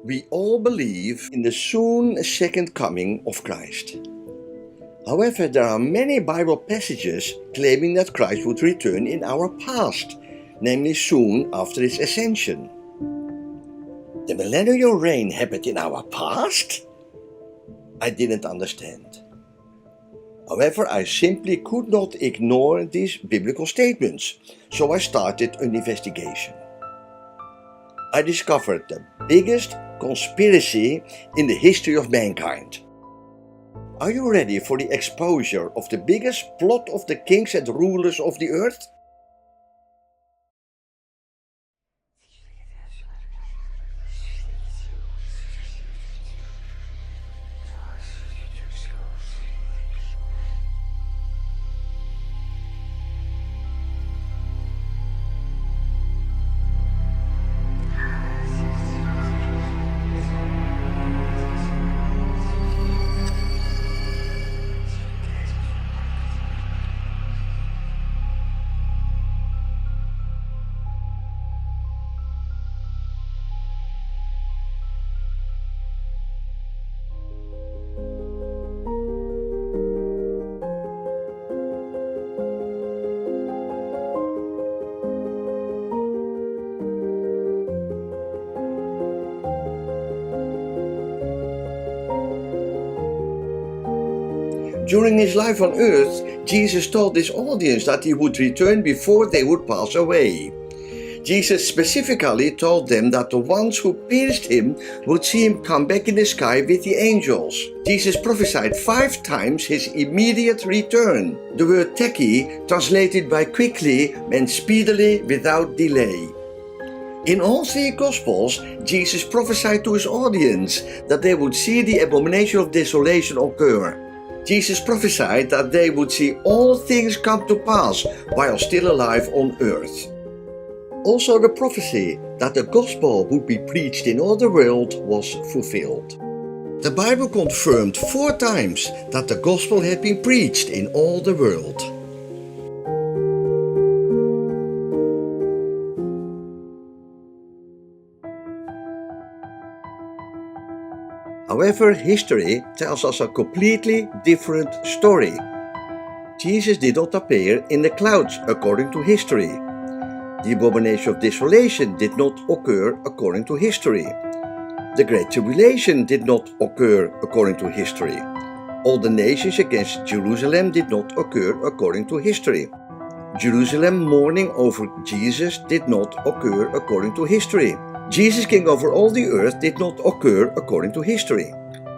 We all believe in the soon second coming of Christ. However, there are many Bible passages claiming that Christ would return in our past, namely soon after his ascension. The millennial reign happened in our past? I didn't understand. However, I simply could not ignore these biblical statements, so I started an investigation. I discovered the biggest conspiracy in the history of mankind. Are you ready for the exposure of the biggest plot of the kings and rulers of the earth? During his life on earth, Jesus told his audience that he would return before they would pass away. Jesus specifically told them that the ones who pierced him would see him come back in the sky with the angels. Jesus prophesied 5 times his immediate return. The word teki, translated by quickly, meant speedily, without delay. In all 3 Gospels, Jesus prophesied to his audience that they would see the abomination of desolation occur. Jesus prophesied that they would see all things come to pass while still alive on earth. Also, the prophecy that the gospel would be preached in all the world was fulfilled. The Bible confirmed 4 times that the gospel had been preached in all the world. However, history tells us a completely different story. Jesus did not appear in the clouds according to history. The abomination of desolation did not occur according to history. The Great Tribulation did not occur according to history. All the nations against Jerusalem did not occur according to history. Jerusalem mourning over Jesus did not occur according to history. Jesus' king over all the earth did not occur according to history.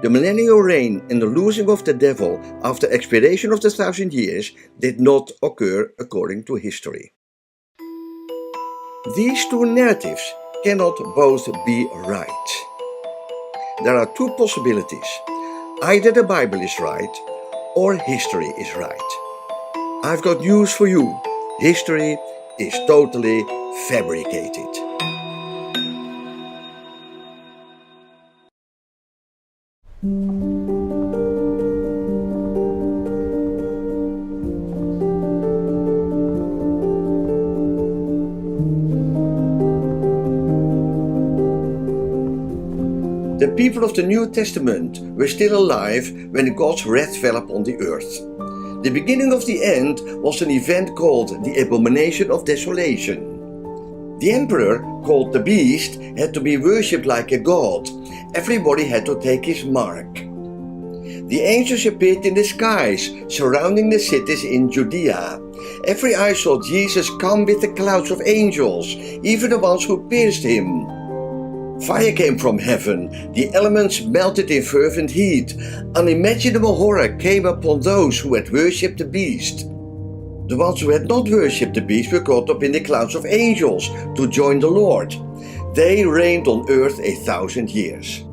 The millennial reign and the losing of the devil after expiration of the 1,000 years did not occur according to history. These 2 narratives cannot both be right. There are 2 possibilities. Either the Bible is right or history is right. I've got news for you. History is totally fabricated. The people of the New Testament were still alive when God's wrath fell upon the earth. The beginning of the end was an event called the Abomination of Desolation. The emperor, called the Beast, had to be worshipped like a god. Everybody had to take his mark. The angels appeared in the skies, surrounding the cities in Judea. Every eye saw Jesus come with the clouds of angels, even the ones who pierced him. Fire came from heaven, the elements melted in fervent heat. Unimaginable horror came upon those who had worshipped the beast. The ones who had not worshipped the beast were caught up in the clouds of angels to join the Lord. They reigned on earth 1,000 years.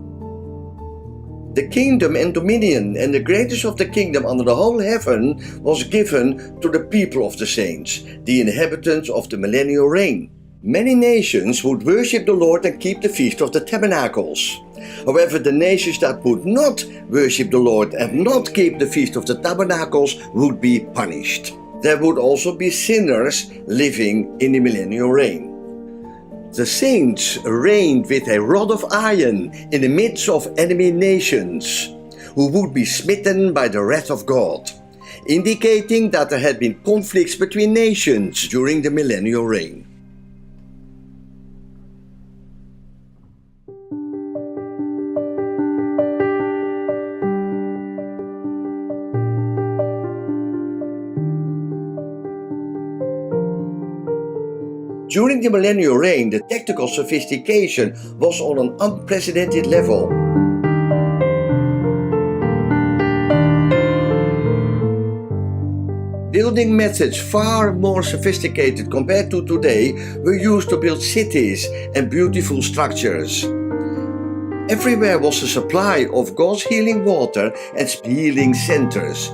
The kingdom and dominion and the greatness of the kingdom under the whole heaven was given to the people of the saints, the inhabitants of the millennial reign. Many nations would worship the Lord and keep the Feast of the Tabernacles. However, the nations that would not worship the Lord and not keep the Feast of the Tabernacles would be punished. There would also be sinners living in the millennial reign. The saints reigned with a rod of iron in the midst of enemy nations, who would be smitten by the wrath of God, indicating that there had been conflicts between nations during the millennial reign. During the millennial reign, the technical sophistication was on an unprecedented level. Building methods far more sophisticated compared to today were used to build cities and beautiful structures. Everywhere was a supply of God's healing water and healing centers.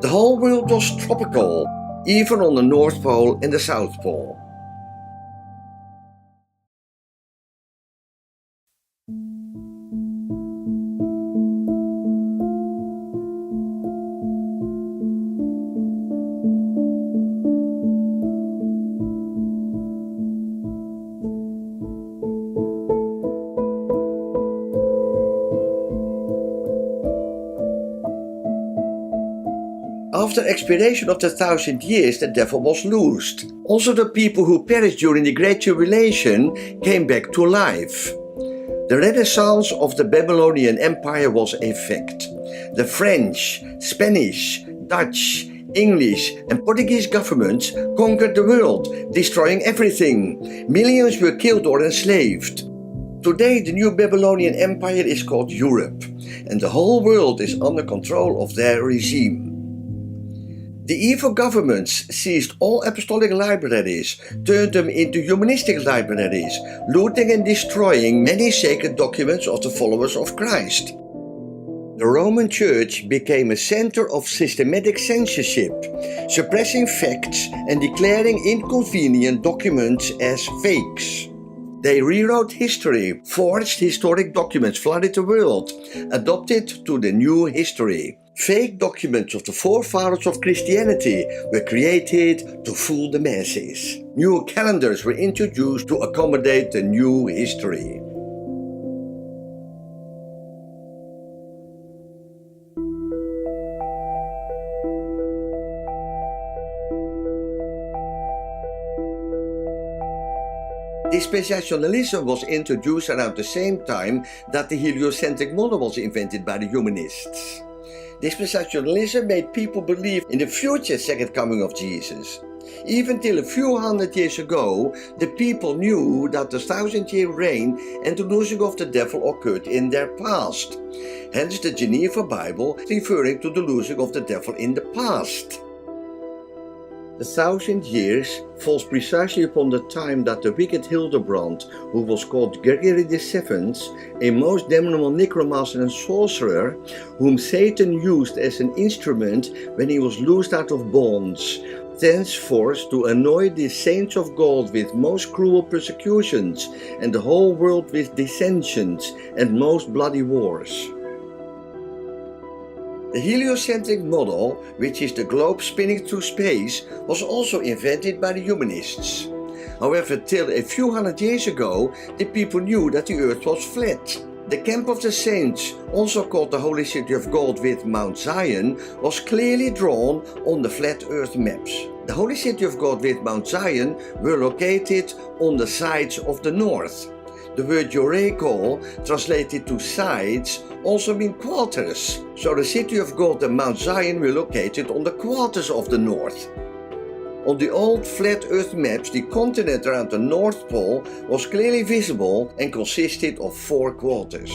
The whole world was tropical, even on the North Pole and the South Pole. After expiration of the 1,000 years, the devil was loosed. Also the people who perished during the Great Tribulation came back to life. The renaissance of the Babylonian Empire was a fact. The French, Spanish, Dutch, English and Portuguese governments conquered the world, destroying everything. Millions were killed or enslaved. Today the new Babylonian Empire is called Europe, and the whole world is under control of their regime. The evil governments seized all apostolic libraries, turned them into humanistic libraries, looting and destroying many sacred documents of the followers of Christ. The Roman Church became a center of systematic censorship, suppressing facts and declaring inconvenient documents as fakes. They rewrote history, forged historic documents, flooded the world, adopted to the new history. Fake documents of the forefathers of Christianity were created to fool the masses. New calendars were introduced to accommodate the new history. Dispensationalism was introduced around the same time that the heliocentric model was invented by the humanists. Dispensationalism made people believe in the future second coming of Jesus. Even till a few hundred years ago, the people knew that the 1,000-year reign and the losing of the devil occurred in their past. Hence the Geneva Bible referring to the losing of the devil in the past. The 1,000 years falls precisely upon the time that the wicked Hildebrand, who was called Gregory VII, a most damnable necromancer and sorcerer, whom Satan used as an instrument when he was loosed out of bonds, thenceforth to annoy the saints of God with most cruel persecutions, and the whole world with dissensions and most bloody wars. The heliocentric model, which is the globe spinning through space, was also invented by the humanists. However, till a few hundred years ago, the people knew that the earth was flat. The camp of the saints, also called the Holy City of God with Mount Zion, was clearly drawn on the flat earth maps. The Holy City of God with Mount Zion were located on the sides of the north. The word Jericho, translated to sides, also means quarters. So the city of God and Mount Zion were located on the quarters of the north. On the old flat earth maps, the continent around the North Pole was clearly visible and consisted of 4 quarters.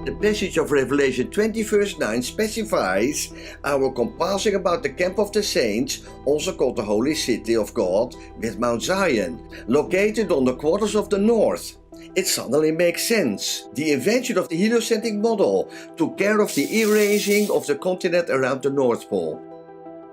The passage of Revelation 20 verse 9 specifies our compassing about the camp of the saints, also called the Holy City of God, with Mount Zion, located on the quarters of the north. It suddenly makes sense. The invention of the heliocentric model took care of the erasing of the continent around the North Pole.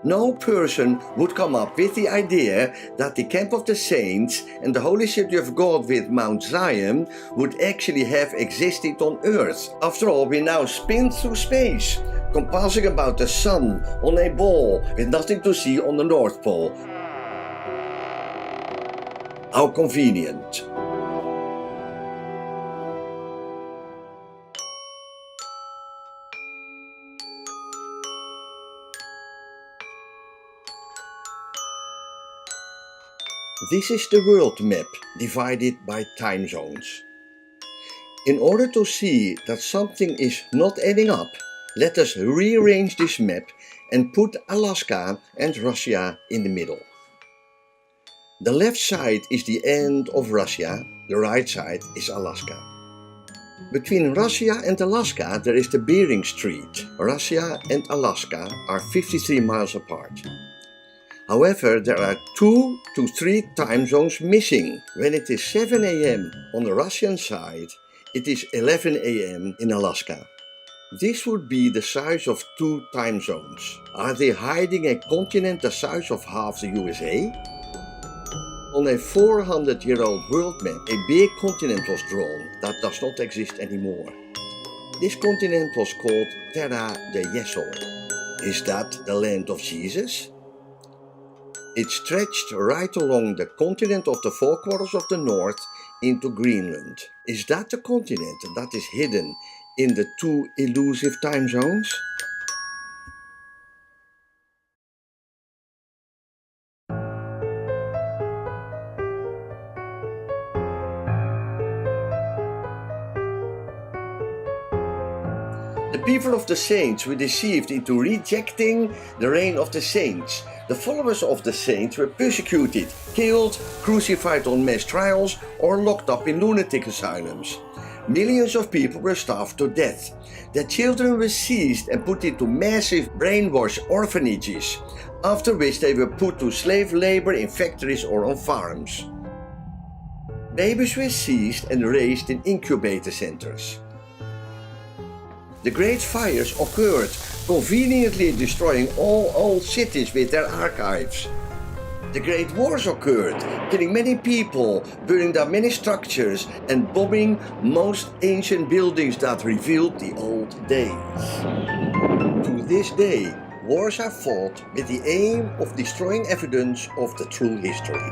No person would come up with the idea that the camp of the saints and the Holy City of God with Mount Zion would actually have existed on earth. After all, we now spin through space, compassing about the sun on a ball with nothing to see on the North Pole. How convenient. This is the world map divided by time zones. In order to see that something is not adding up, let us rearrange this map and put Alaska and Russia in the middle. The left side is the end of Russia, the right side is Alaska. Between Russia and Alaska there is the Bering Strait. Russia and Alaska are 53 miles apart. However, there are 2 to 3 time zones missing. When it is 7 a.m. on the Russian side, it is 11 a.m. in Alaska. This would be the size of 2 time zones. Are they hiding a continent the size of half the USA? On a 400-year-old world map, a big continent was drawn that does not exist anymore. This continent was called Terra de Jesel. Is that the land of Jesus? It stretched right along the continent of the four quarters of the north into Greenland. Is that the continent that is hidden in the 2 elusive time zones? The people of the saints were deceived into rejecting the reign of the saints. The followers of the saints were persecuted, killed, crucified on mass trials, or locked up in lunatic asylums. Millions of people were starved to death. Their children were seized and put into massive brainwash orphanages, after which they were put to slave labor in factories or on farms. Babies were seized and raised in incubator centers. The great fires occurred, conveniently destroying all old cities with their archives. The great wars occurred, killing many people, burning down many structures, and bombing most ancient buildings that revealed the old days. To this day, wars are fought with the aim of destroying evidence of the true history.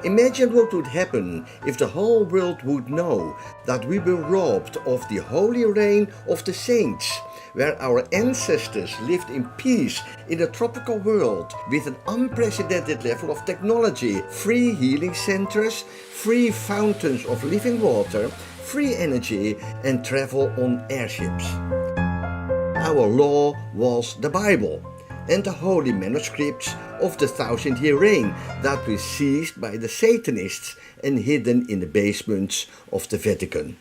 Imagine what would happen if the whole world would know that we were robbed of the holy reign of the saints, where our ancestors lived in peace in a tropical world with an unprecedented level of technology, free healing centers, free fountains of living water, free energy, and travel on airships. Our law was the Bible and the holy manuscripts of the 1,000-year reign that were seized by the Satanists and hidden in the basements of the Vatican.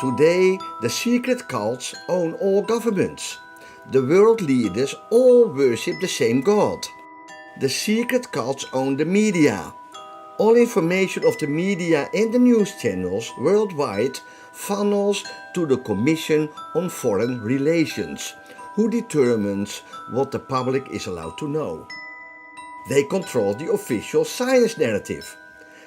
Today, the secret cults own all governments. The world leaders all worship the same God. The secret cults own the media. All information of the media and the news channels worldwide funnels to the Commission on Foreign Relations, who determines what the public is allowed to know. They control the official science narrative.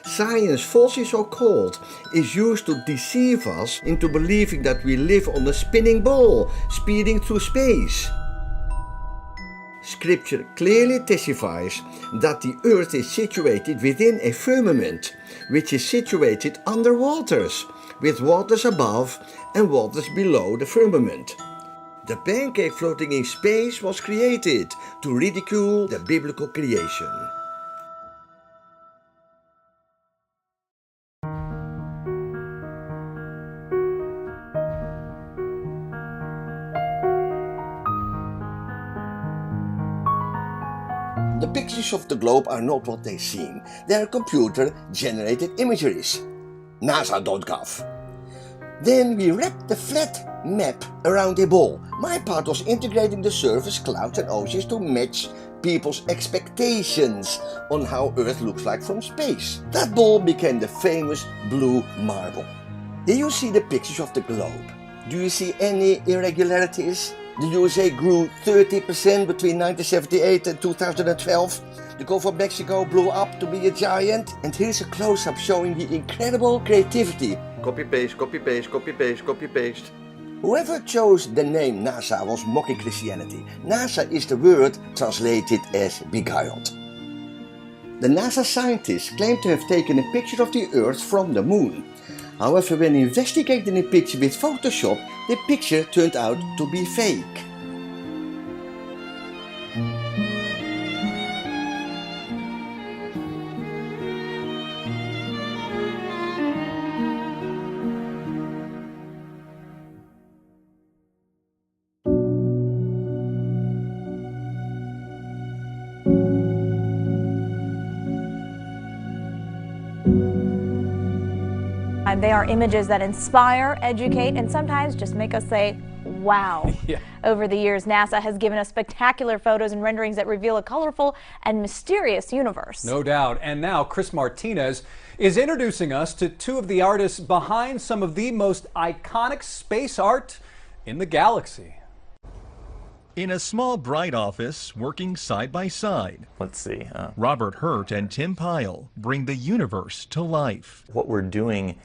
Science, falsely so called, is used to deceive us into believing that we live on a spinning ball, speeding through space. Scripture clearly testifies that the earth is situated within a firmament, which is situated under waters, with waters above and waters below the firmament. The pancake floating in space was created to ridicule the biblical creation. The pictures of the globe are not what they seem. They are computer-generated imageries. NASA.gov. Then we wrapped the flat map around a ball. My part was integrating the surface, clouds and oceans to match people's expectations on how Earth looks like from space. That ball became the famous blue marble. Here you see the pictures of the globe. Do you see any irregularities? The USA grew 30% between 1978 and 2012. The Gulf of Mexico blew up to be a giant. And here's a close-up showing the incredible creativity. Copy paste, copy paste, copy paste, copy paste. Whoever chose the name NASA was mocking Christianity. NASA is the word translated as beguiled. The NASA scientists claim to have taken a picture of the Earth from the moon. However, when investigating the picture with Photoshop, the picture turned out to be fake. They are images that inspire, educate, and sometimes just make us say, wow. Yeah. Over the years, NASA has given us spectacular photos and renderings that reveal a colorful and mysterious universe. No doubt. And now Chris Martinez is introducing us to two of the artists behind some of the most iconic space art in the galaxy. In a small, bright office, working side by side. Let's see. Robert Hurt and Tim Pyle bring the universe to life. What we're doing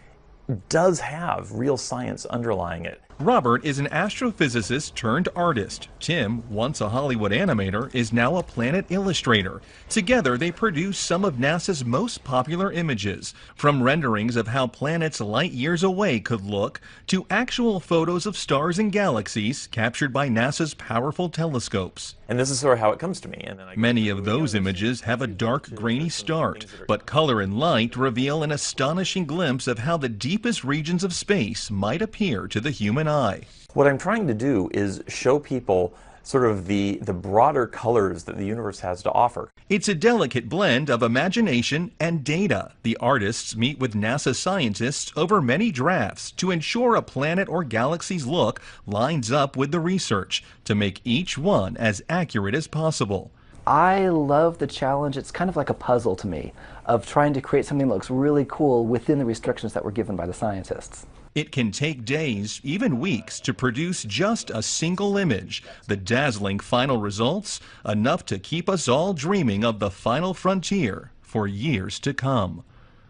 does have real science underlying it. Robert is an astrophysicist turned artist. Tim, once a Hollywood animator, is now a planet illustrator. Together, they produce some of NASA's most popular images, from renderings of how planets light years away could look, to actual photos of stars and galaxies captured by NASA's powerful telescopes. And this is sort of how it comes to me. And then Many of those images have a dark, grainy start, but color and light reveal an astonishing glimpse of how the deepest regions of space might appear to the human eye. What I'm trying to do is show people sort of the broader colors that the universe has to offer. It's a delicate blend of imagination and data. The artists meet with NASA scientists over many drafts to ensure a planet or galaxy's look lines up with the research to make each one as accurate as possible. I love the challenge. It's kind of like a puzzle to me of trying to create something that looks really cool within the restrictions that were given by the scientists. It can take days, even weeks, to produce just a single image. The dazzling final results, enough to keep us all dreaming of the final frontier for years to come.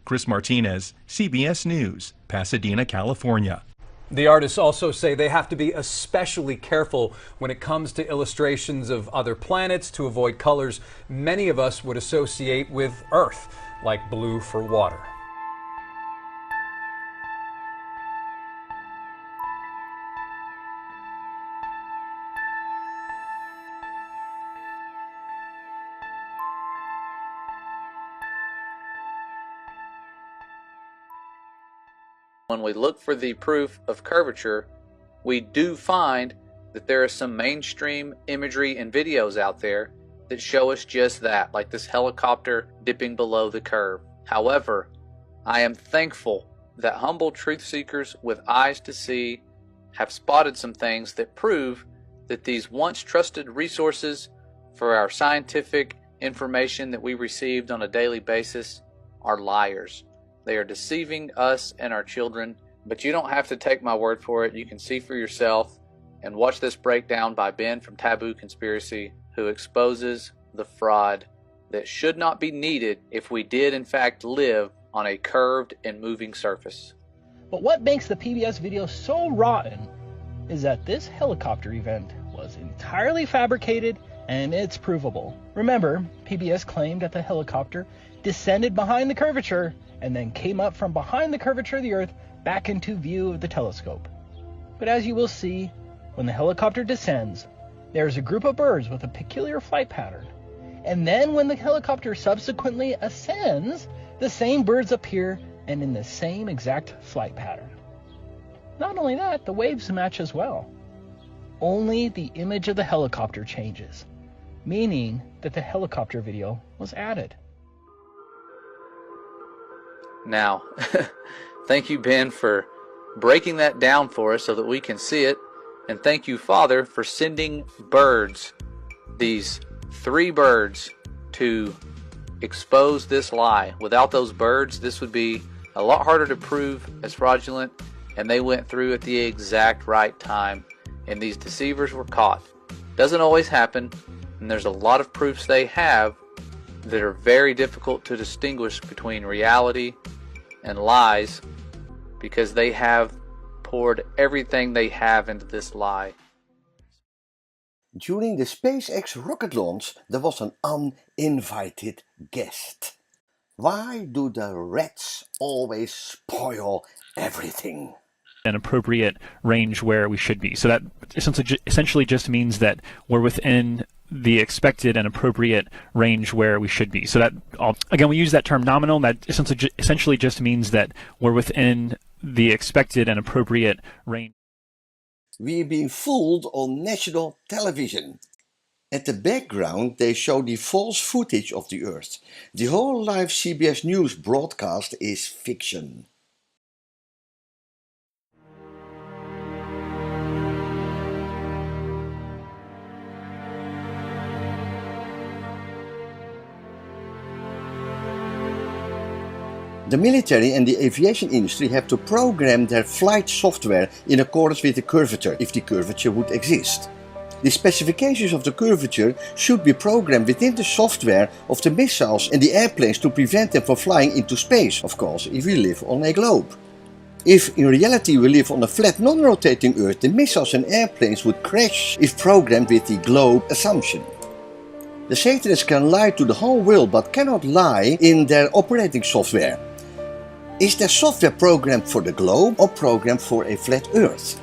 Chris Martinez, CBS News, Pasadena, California. The artists also say they have to be especially careful when it comes to illustrations of other planets to avoid colors many of us would associate with Earth, like blue for water. When we look for the proof of curvature, we do find that there are some mainstream imagery and videos out there that show us just that, like this helicopter dipping below the curve. However, I am thankful that humble truth seekers with eyes to see have spotted some things that prove that these once trusted resources for our scientific information that we received on a daily basis are liars. They are deceiving us and our children, but you don't have to take my word for it. You can see for yourself and watch this breakdown by Ben from Taboo Conspiracy, who exposes the fraud that should not be needed if we did in fact live on a curved and moving surface. But what makes the PBS video so rotten is that this helicopter event was entirely fabricated and it's provable. Remember, PBS claimed that the helicopter descended behind the curvature and then came up from behind the curvature of the Earth back into view of the telescope. But as you will see, when the helicopter descends, there is a group of birds with a peculiar flight pattern. And then when the helicopter subsequently ascends, the same birds appear and in the same exact flight pattern. Not only that, the waves match as well. Only the image of the helicopter changes, meaning that the helicopter video was added. Now, thank you, Ben, for breaking that down for us so that we can see it. And thank you, Father, for sending birds, these 3 birds, to expose this lie. Without those birds, this would be a lot harder to prove as fraudulent, and they went through at the exact right time. and these deceivers were caught. Doesn't always happen, and there's a lot of proofs they have that are very difficult to distinguish between reality and lies, because they have poured everything they have into this lie. During the SpaceX rocket launch, there was an uninvited guest. Why do the rats always spoil everything? An appropriate range where we should be. So that essentially just means that we're within the expected and appropriate range where we should be. So that, again, we use that term nominal, and that essentially just means that we're within the expected and appropriate range. We're being fooled on national television. At the background, they show the false footage of the Earth. The whole live CBS News broadcast is fiction. The military and the aviation industry have to program their flight software in accordance with the curvature, if the curvature would exist. The specifications of the curvature should be programmed within the software of the missiles and the airplanes to prevent them from flying into space, of course, if we live on a globe. If in reality we live on a flat non-rotating Earth, the missiles and airplanes would crash if programmed with the globe assumption. The Satanists can lie to the whole world but cannot lie in their operating software. Is their software programmed for the globe or programmed for a flat Earth?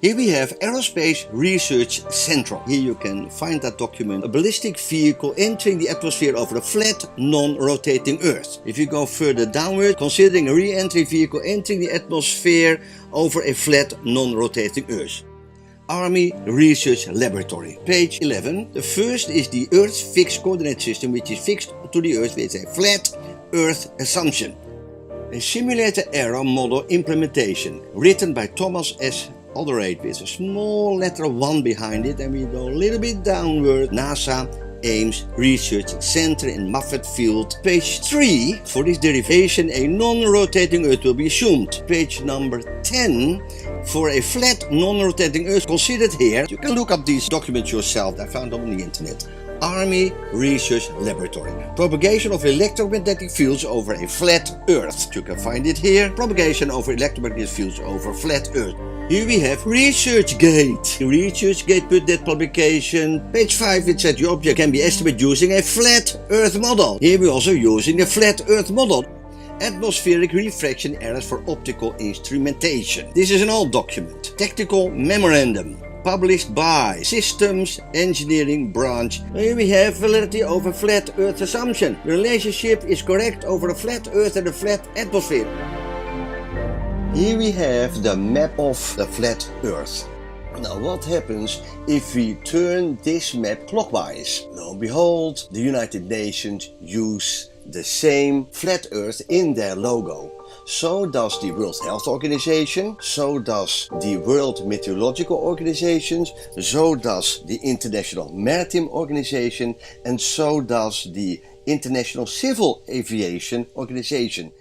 Here we have Aerospace Research Central. Here you can find that document. A ballistic vehicle entering the atmosphere over a flat, non-rotating Earth. If you go further downward, considering a re-entry vehicle entering the atmosphere over a flat, non-rotating Earth. Army Research Laboratory. Page 11. The first is the Earth Fixed Coordinate System, which is fixed to the Earth with a flat Earth assumption. A simulator error model implementation, written by Thomas S. Alderete with a small letter 1 behind it, and we go a little bit downward. NASA Ames Research Center in Moffett Field. Page 3. For this derivation, a non-rotating Earth will be assumed. Page number 10. For a flat non-rotating Earth considered here. You can look up these documents yourself. I found them on the internet. Army Research Laboratory. Propagation of electromagnetic fields over a flat Earth. You can find it here. Propagation over electromagnetic fields over flat Earth. Here we have ResearchGate. ResearchGate put that publication. Page 5, it said the object can be estimated using a flat Earth model. Here we're also using a flat Earth model. Atmospheric refraction errors for optical instrumentation. This is an old document. Technical memorandum. Published by Systems Engineering Branch. Here we have validity over flat Earth assumption. The relationship is correct over a flat Earth and a flat atmosphere. Here we have the map of the flat Earth. Now what happens if we turn this map clockwise? Lo and behold, the United Nations use the same flat Earth in their logo. So does the World Health Organization, so does the World Meteorological Organization, so does the International Maritime Organization, and so does the International Civil Aviation Organization.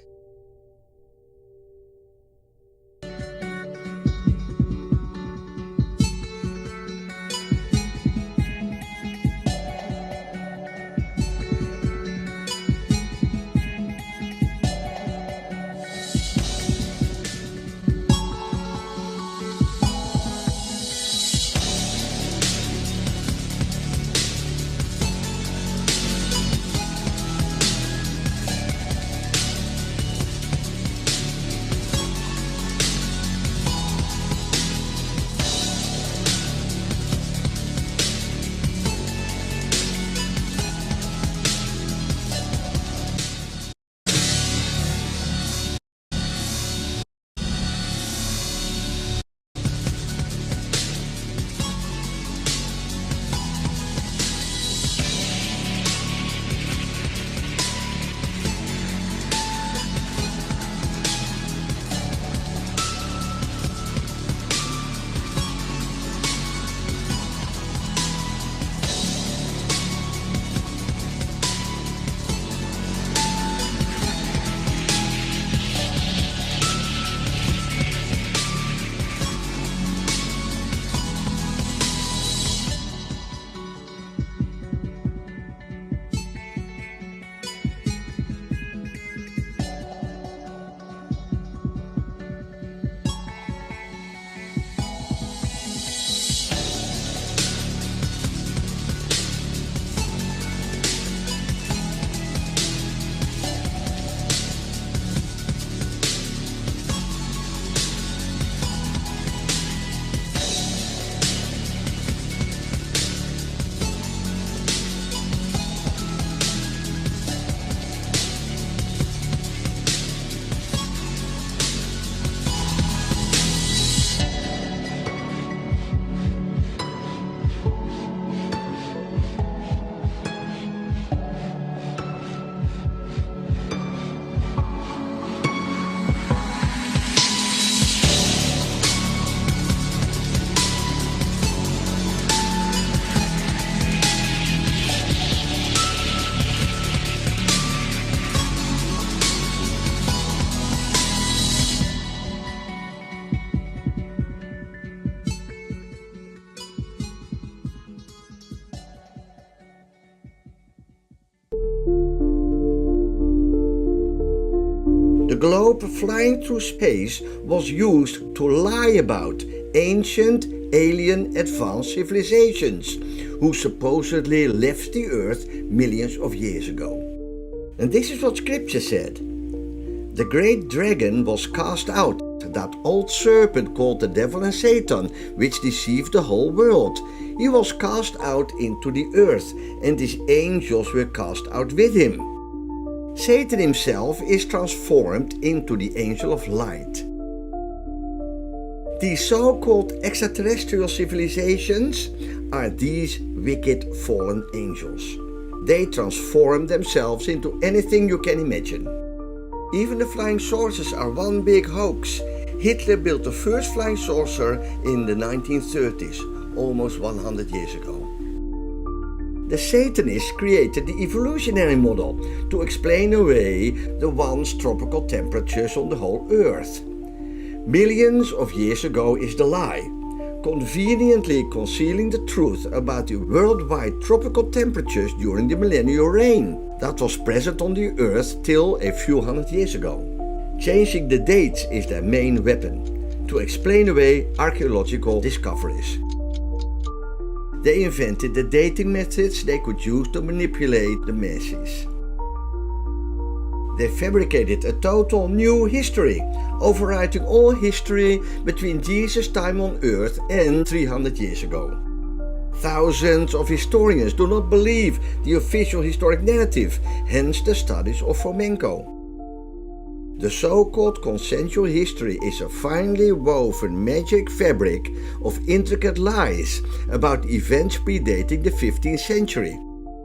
The globe flying through space was used to lie about ancient alien advanced civilizations who supposedly left the earth millions of years ago. And this is what scripture said. The great dragon was cast out, that old serpent called the devil and Satan, which deceived the whole world. He was cast out into the earth, and his angels were cast out with him. Satan himself is transformed into the angel of light. These so-called extraterrestrial civilizations are these wicked fallen angels. They transform themselves into anything you can imagine. Even the flying saucers are one big hoax. Hitler built the first flying saucer in the 1930s, almost 100 years ago. The Satanists created the evolutionary model to explain away the once tropical temperatures on the whole Earth. Millions of years ago is the lie, conveniently concealing the truth about the worldwide tropical temperatures during the millennial reign that was present on the Earth till a few hundred years ago. Changing the dates is their main weapon, to explain away archaeological discoveries. They invented the dating methods they could use to manipulate the masses. They fabricated a total new history, overwriting all history between Jesus' time on Earth and 300 years ago. Thousands of historians do not believe the official historic narrative, hence the studies of Fomenko. The so-called consensual history is a finely woven magic fabric of intricate lies about events predating the 15th century.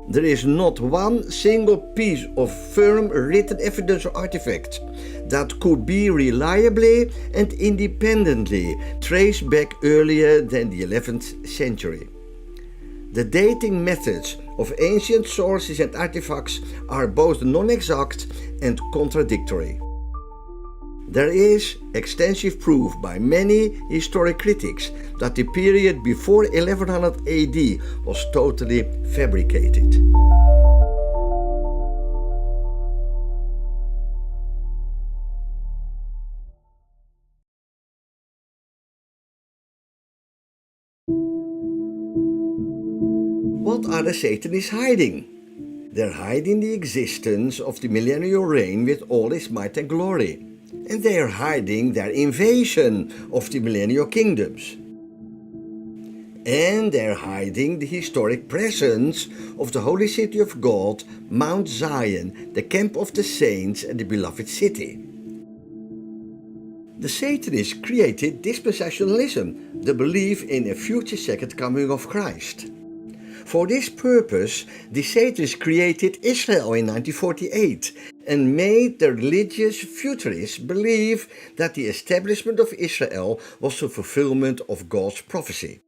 There is not one single piece of firm written evidence or artifact that could be reliably and independently traced back earlier than the 11th century. The dating methods of ancient sources and artifacts are both non-exact and contradictory. There is extensive proof by many historic critics that the period before 1100 AD was totally fabricated. What are the Satanists hiding? They're hiding the existence of the millennial reign with all its might and glory. And they are hiding their invasion of the millennial kingdoms. And they are hiding the historic presence of the holy city of God, Mount Zion, the camp of the saints and the beloved city. The Satanists created dispensationalism, the belief in a future second coming of Christ. For this purpose, the Satanists created Israel in 1948 and made the religious futurists believe that the establishment of Israel was the fulfillment of God's prophecy.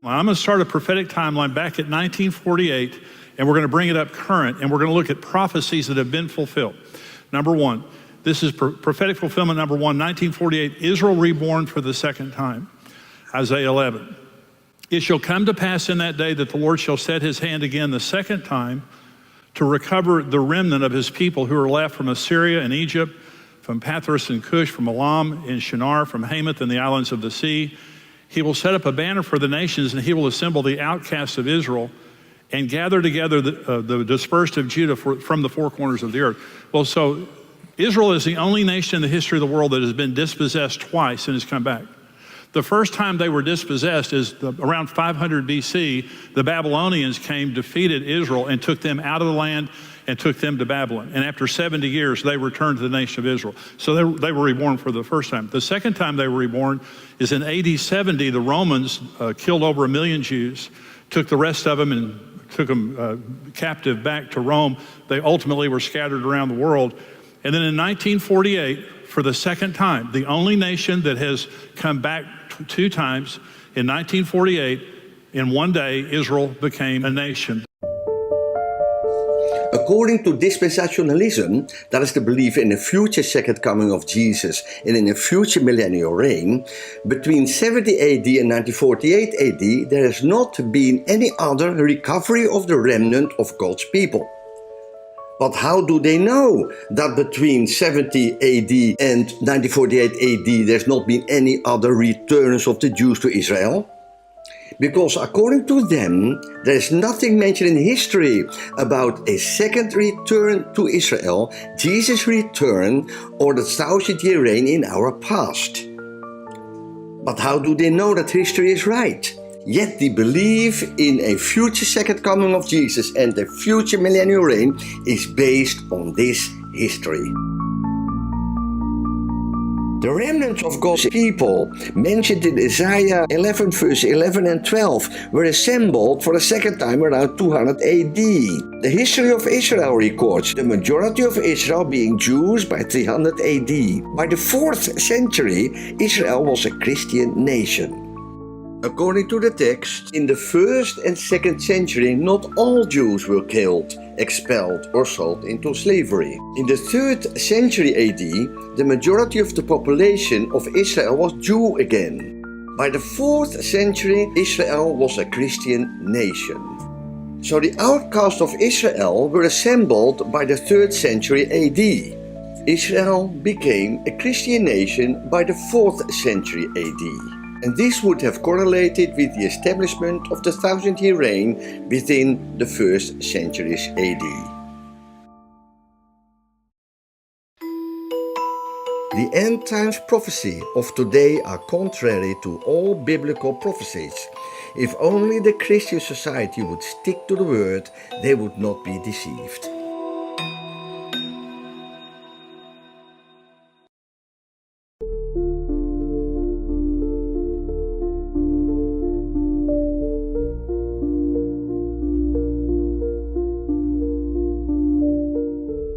Well, I'm going to start a prophetic timeline back at 1948, and we're going to bring it up current, and we're going to look at prophecies that have been fulfilled. Number one, this is prophetic fulfillment number one, 1948, Israel reborn for the second time, Isaiah 11. It shall come to pass in that day that the Lord shall set his hand again the second time to recover the remnant of his people who are left from Assyria and Egypt, from Pathros and Cush, from Elam and Shinar, from Hamath and the islands of the sea. He will set up a banner for the nations, and he will assemble the outcasts of Israel and gather together the dispersed of Judah from the four corners of the earth. Well, so Israel is the only nation in the history of the world that has been dispossessed twice and has come back. The first time they were dispossessed is around 500 BC, the Babylonians came, defeated Israel, and took them out of the land and took them to Babylon. And after 70 years, they returned to the nation of Israel. So they were reborn for the first time. The second time they were reborn is in AD 70. The Romans killed over 1 million Jews, took the rest of them and took them captive back to Rome. They ultimately were scattered around the world. And then in 1948, for the second time, the only nation that has come back two times, in 1948, in one day, Israel became a nation. According to dispensationalism, that is the belief in a future second coming of Jesus and in a future millennial reign, between 70 AD and 1948 AD, there has not been any other recovery of the remnant of God's people. But how do they know that between 70 AD and 1948 AD there's not been any other returns of the Jews to Israel? Because according to them, there is nothing mentioned in history about a second return to Israel, Jesus' return, or the 1,000-year reign in our past. But how do they know that history is right? Yet they believe in a future second coming of Jesus, and the future millennial reign is based on this history. The remnants of God's people, mentioned in Isaiah 11 verse 11 and 12, were assembled for the second time around 200 AD. The history of Israel records the majority of Israel being Jews by 300 AD. By the 4th century, Israel was a Christian nation. According to the text, in the 1st and 2nd century, not all Jews were killed, expelled, or sold into slavery. In the 3rd century AD, the majority of the population of Israel was Jew again. By the 4th century, Israel was a Christian nation. So the outcasts of Israel were assembled by the 3rd century AD. Israel became a Christian nation by the 4th century AD. And this would have correlated with the establishment of the 1,000-year reign within the 1st centuries AD. The end times prophecy of today are contrary to all biblical prophecies. If only the Christian society would stick to the word, they would not be deceived.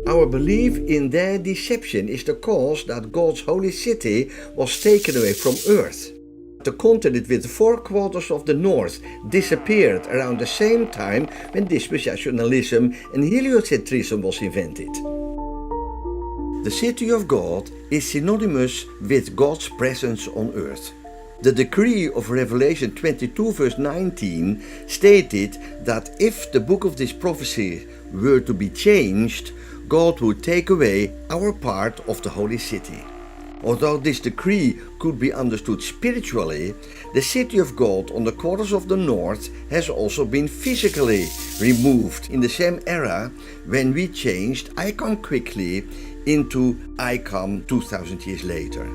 Our belief in their deception is the cause that God's holy city was taken away from earth. The continent with the 4 quarters of the north disappeared around the same time when dispensationalism and heliocentrism was invented. The city of God is synonymous with God's presence on earth. The decree of Revelation 22 verse 19 stated that if the book of this prophecy were to be changed, God would take away our part of the holy city. Although this decree could be understood spiritually, the city of God on the quarters of the north has also been physically removed in the same era when we changed Icon quickly into Icon 2000 years later.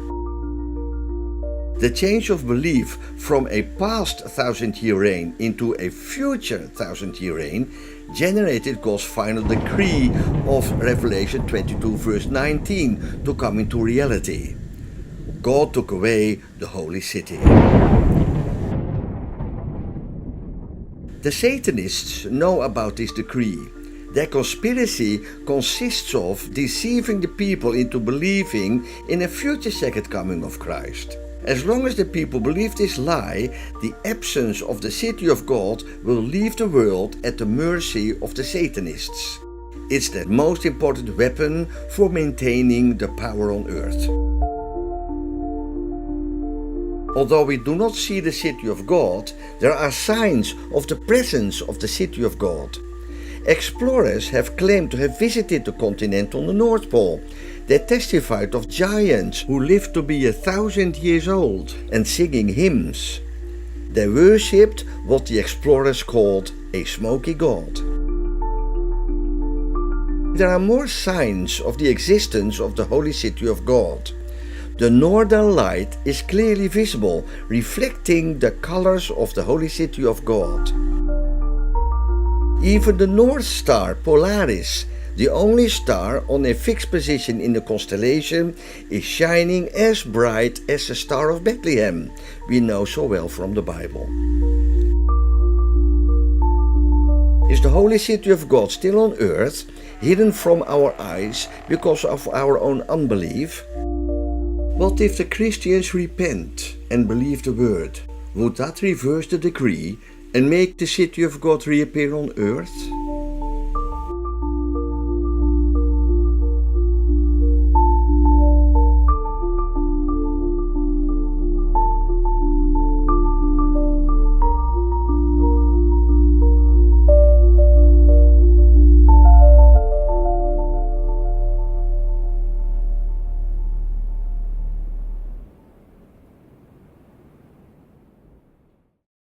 The change of belief from a past 1,000-year reign into a future 1,000-year reign generated God's final decree of Revelation 22 verse 19 to come into reality. God took away the holy city. The Satanists know about this decree. Their conspiracy consists of deceiving the people into believing in a future second coming of Christ. As long as the people believe this lie, the absence of the city of God will leave the world at the mercy of the Satanists. It's the most important weapon for maintaining the power on earth. Although we do not see the city of God, there are signs of the presence of the city of God. Explorers have claimed to have visited the continent on the North Pole. They testified of giants who lived to be 1,000 years old and singing hymns. They worshipped what the explorers called a smoky god. There are more signs of the existence of the holy city of God. The northern light is clearly visible, reflecting the colors of the holy city of God. Even the North Star, Polaris, the only star on a fixed position in the constellation, is shining as bright as the Star of Bethlehem, we know so well from the Bible. Is the holy city of God still on earth, hidden from our eyes because of our own unbelief? What if the Christians repent and believe the word? Would that reverse the decree and make the city of God reappear on earth?